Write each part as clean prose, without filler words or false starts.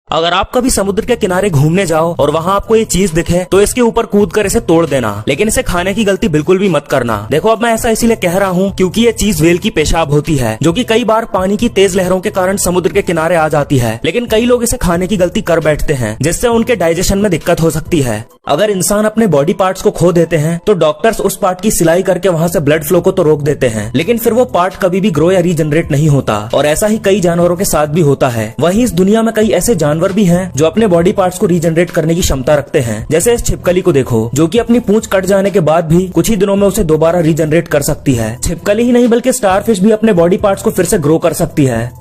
अगर आप कभी समुद्र के किनारे घूमने जाओ और वहाँ आपको ये चीज दिखे तो इसके ऊपर कूद कर इसे तोड़ देना, लेकिन इसे खाने की गलती बिल्कुल भी मत करना। देखो अब मैं ऐसा इसीलिए कह रहा हूँ क्योंकि ये चीज व्हेल की पेशाब होती है, जो कि कई बार पानी की तेज लहरों के कारण समुद्र के किनारे आ जाती है। लेकिन कई लोग इसे खाने की गलती कर बैठते हैं, जिससे उनके डाइजेशन में दिक्कत हो सकती है। अगर इंसान अपने बॉडी पार्ट्स को खो देते हैं तो डॉक्टर्स उस पार्ट की सिलाई करके वहाँ से ब्लड फ्लो को तो रोक देते हैं, लेकिन फिर वो पार्ट कभी भी ग्रो या रीजनरेट नहीं होता। और ऐसा ही कई जानवरों के साथ भी होता है। वहीं इस दुनिया में कई ऐसे जानवर भी हैं जो अपने बॉडी पार्ट्स को रीजनरेट करने की क्षमता रखते हैं। जैसे इस छिपकली को देखो, जो कि अपनी पूंछ कट जाने के बाद भी कुछ ही दिनों में उसे दोबारा रीजनरेट कर सकती है। छिपकली ही नहीं बल्कि स्टारफिश भी अपने बॉडी पार्ट्स को फिर से ग्रो कर सकती है।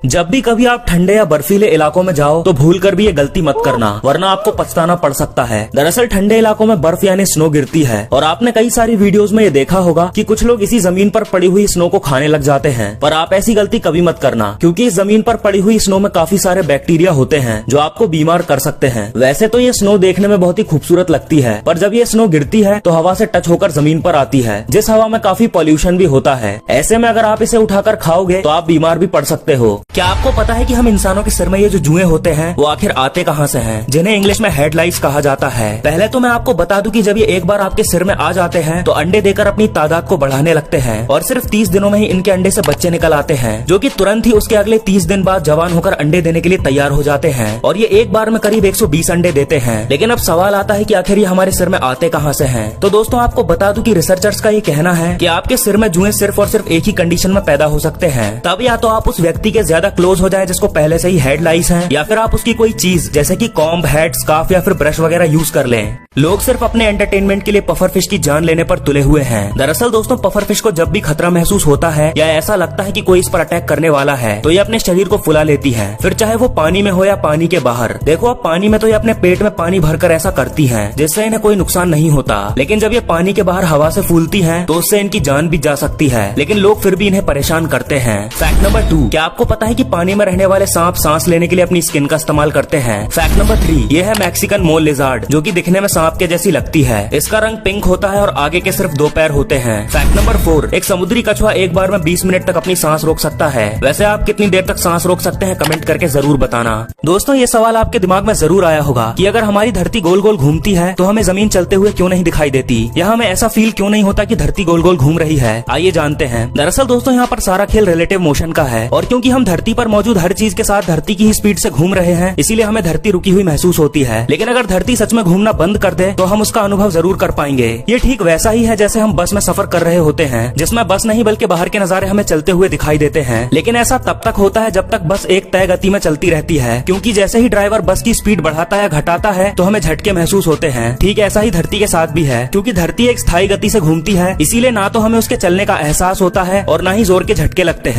जब भी कभी आप ठंडे या बर्फीले इलाकों में जाओ तो भूल कर भी ये गलती मत करना, वरना आपको पछताना पड़ सकता है। दरअसल ठंडे इलाकों में बर्फ यानी स्नो गिरती है और आपने कई सारी वीडियोस में ये देखा होगा कि कुछ लोग इसी जमीन पर पड़ी हुई स्नो को खाने लग जाते हैं। पर आप ऐसी गलती कभी मत करना, क्योंकि इस जमीन पर पड़ी हुई स्नो में काफी सारे बैक्टीरिया होते हैं जो आपको बीमार कर सकते हैं। वैसे तो ये स्नो देखने में बहुत ही खूबसूरत लगती है, पर जब ये स्नो गिरती है तो हवा से टच होकर जमीन पर आती है, जिस हवा में काफी पॉल्यूशन भी होता है। ऐसे में अगर आप इसे उठाकर खाओगे तो आप बीमार भी पड़ सकते हो। क्या आपको पता है कि हम इंसानों के सिर में ये जो जुएं होते हैं वो आखिर आते कहाँ से हैं, जिन्हें इंग्लिश में हेड लाइट्स कहा जाता है। पहले तो मैं आपको बता दूं कि जब ये एक बार आपके सिर में आ जाते हैं तो अंडे देकर अपनी तादाद को बढ़ाने लगते हैं और सिर्फ 30 दिनों में ही इनके अंडे से बच्चे निकल आते हैं, जो कि तुरंत ही उसके अगले 30 दिन बाद जवान होकर अंडे देने के लिए तैयार हो जाते हैं। और ये एक बार में करीब 120 अंडे देते हैं। लेकिन अब सवाल आता है कि आखिर ये हमारे सिर में आते कहाँ से हैं। तो दोस्तों आपको बता दूं कि रिसर्चर्स का ये कहना है कि आपके सिर में जुएं सिर्फ और सिर्फ एक ही कंडीशन में पैदा हो सकते हैं, तब या तो आप उस व्यक्ति के ज्यादा क्लोज हो जाए जिसको पहले से ही हेड लाइस हैं, या फिर आप उसकी कोई चीज जैसे कि कॉम्ब, हैट, स्कार्फ या फिर ब्रश वगैरह यूज कर लें। लोग सिर्फ अपने एंटरटेनमेंट के लिए पफर फिश की जान लेने पर तुले हुए हैं। दरअसल दोस्तों पफर फिश को जब भी खतरा महसूस होता है या ऐसा लगता है कि कोई इस पर अटैक करने वाला है तो ये अपने शरीर को फुला लेती है, फिर चाहे वो पानी में हो या पानी के बाहर। देखो अब पानी में तो ये अपने पेट में पानी भरकर ऐसा करती है जिससे इन्हें कोई नुकसान नहीं होता, लेकिन जब ये पानी के बाहर हवा से फूलती है तो उससे इनकी जान भी जा सकती है। लेकिन लोग फिर भी इन्हें परेशान करते हैं। फैक्ट नंबर 2, क्या आपको पता है कि पानी में रहने वाले सांप सांस लेने के लिए अपनी स्किन का इस्तेमाल करते हैं। फैक्ट नंबर 3, ये है मैक्सिकन मोल लिजार्ड, जो कि दिखने में सांप के जैसी लगती है। इसका रंग पिंक होता है और आगे के सिर्फ 2 पैर होते हैं। फैक्ट नंबर 4, एक समुद्री कछुआ एक बार में 20 मिनट तक अपनी सांस रोक सकता है। वैसे आप कितनी देर तक सांस रोक सकते हैं कमेंट करके जरूर बताना। दोस्तों ये सवाल आपके दिमाग में जरूर आया होगा कि अगर हमारी धरती गोल गोल घूमती है तो हमें जमीन चलते हुए क्यों नहीं दिखाई देती, या हमें ऐसा फील क्यों नहीं होता कि धरती गोल गोल घूम रही है। आइए जानते हैं। दरअसल दोस्तों यहाँ पर सारा खेल रिलेटिव मोशन का है, और क्योंकि हम धरती पर मौजूद हर चीज के साथ धरती की ही स्पीड से घूम रहे हैं, इसीलिए हमें धरती रुकी हुई महसूस होती है। लेकिन अगर धरती सच में घूमना बंद कर दे तो हम उसका अनुभव जरूर कर पाएंगे। ये ठीक वैसा ही है जैसे हम बस में सफर कर रहे होते हैं, जिसमें बस नहीं बल्कि बाहर के नजारे हमें चलते हुए दिखाई देते हैं। लेकिन ऐसा तब तक होता है जब तक बस एक तय गति में चलती रहती है, क्योंकि जैसे ही ड्राइवर बस की स्पीड बढ़ाता या घटाता है तो हमें झटके महसूस होते हैं। ठीक ऐसा ही धरती के साथ भी है, क्योंकि धरती एक स्थायी गति से घूमती है, इसीलिए ना तो हमें उसके चलने का एहसास होता है और ना ही जोर के झटके लगते हैं।